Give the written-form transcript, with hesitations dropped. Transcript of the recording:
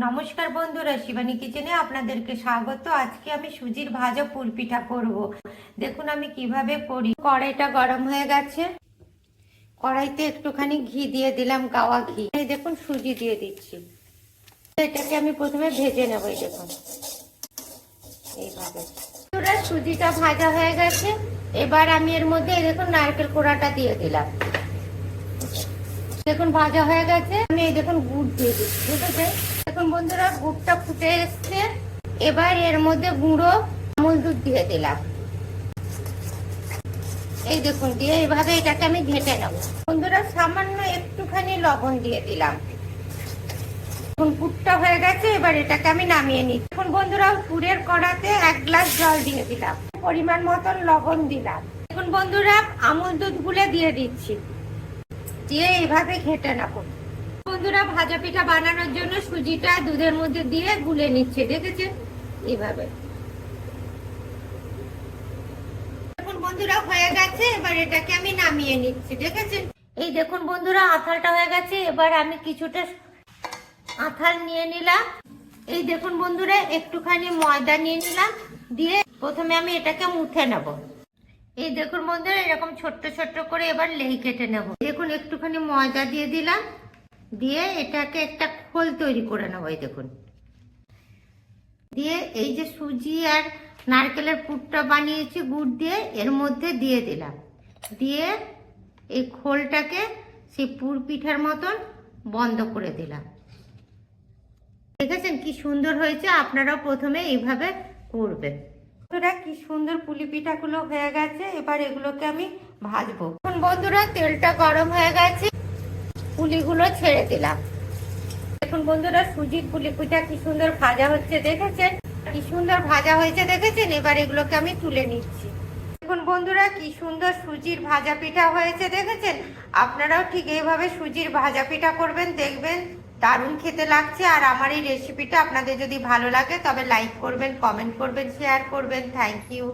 নমস্কার বন্ধুরা, শিবানী কিচেনে আপনাদেরকে স্বাগত। আজকে আমি সুজির ভাজা পুর পিঠা করব। দেখুন আমি কিভাবে করি। কড়াইটা গরম হয়ে গেছে, কড়াইতে একটুখানি ঘি দিয়ে দিলাম, গাওয়া ঘি। এই দেখুন সুজি দিয়ে দিচ্ছি। এটাকে আমি প্রথমে ভেজে নেব। এই দেখুন এইভাবে সুজিটা ভাজা হয়ে গেছে। এবার আমি এর মধ্যে দেখুন নারকেল কোড়াটা দিয়ে দিলাম। দেখুন ভাজা হয়ে গেছে। আমি এই দেখুন গুড় দিয়ে দিচ্ছি, ঠিক আছে? দেখুন বন্ধুরা গুড়টা ফুটে এসছে। এবার এর মধ্যে গুঁড়ো আমুল দুধ দিয়ে দিলাম। এই দেখুন দিয়ে এইভাবে এটাকে আমি ঘেঁটে নেব। বন্ধুরা সামান্য একটুখানি লবণ দিয়ে দিলাম। এখন পুরটা হয়ে গেছে, এবার এটাকে আমি নামিয়ে নিই। এখন বন্ধুরা পুরের কড়াতে 1 গ্লাস জল দিয়ে দিলাম, পরিমাণ মতন লবণ দিলাম। এখন বন্ধুরা আমুল দুধ গুলে দিয়ে দিচ্ছি, দিয়ে এইভাবে ঘেঁটে নেব। বন্ধুরা ভাজা পিঠা বানানোর জন্য সুজিটা দুধের মধ্যে দিয়ে গুলে নিচ্ছে, দেখেছেন? এইভাবে দেখুন বন্ধুরা হয়ে গেছে। এবার এটাকে আমি নামিয়ে নিচ্ছি, দেখেছেন? এই দেখুন বন্ধুরা আঁথালটা হয়ে গেছে। এবার আমি কিছুটা আঁথাল নিয়ে নিলাম। এই দেখুন বন্ধুরা একটুখানি ময়দা নিয়ে নিলাম, দিয়ে প্রথমে আমি এটাকে মুথে নেব। এই দেখুন বন্ধুরা এরকম ছোট্ট ছোট্ট করে এবার লেই কেটে নেব। দেখুন একটুখানি ময়দা দিয়ে দিলাম, দিয়ে এটাকে একটা খোল তৈরি করে নেব। এই দেখুন দিয়ে এই যে সুজি আর নারকেলের পুরটা বানিয়েছি গুড় দিয়ে, এর মধ্যে দিয়ে দিলাম। দিয়ে এই খোলটাকে সেই পুর পিঠার মতন বন্ধ করে দিলাম। দেখেছেন কি সুন্দর হয়েছে? আপনারাও প্রথমে এইভাবে করবেন। বন্ধুরা কি সুন্দর পুলি পিঠাগুলো হয়ে গেছে। এবার এগুলোকে আমি ভাজবো। এখন বন্ধুরা তেলটা গরম হয়ে গেছে, পুলিগুলো ছেড়ে দিলাম। দেখুন বন্ধুরা সুজির পুলি পিঠা কি সুন্দর ভাজা হচ্ছে, দেখেছেন? কি সুন্দর ভাজা হয়েছে, দেখেছেন? এবার এগুলোকে আমি তুলে নিচ্ছি। দেখুন বন্ধুরা কি সুন্দর সুজির ভাজা পিঠা হয়েছে, দেখেছেন? আপনারাও ঠিক এইভাবে সুজির ভাজা পিঠা করবেন, দেখবেন দারুণ খেতে লাগছে। আর আমার এই রেসিপিটা আপনাদের যদি ভালো লাগে তবে লাইক করবেন, কমেন্ট করবেন, শেয়ার করবেন। Thank you.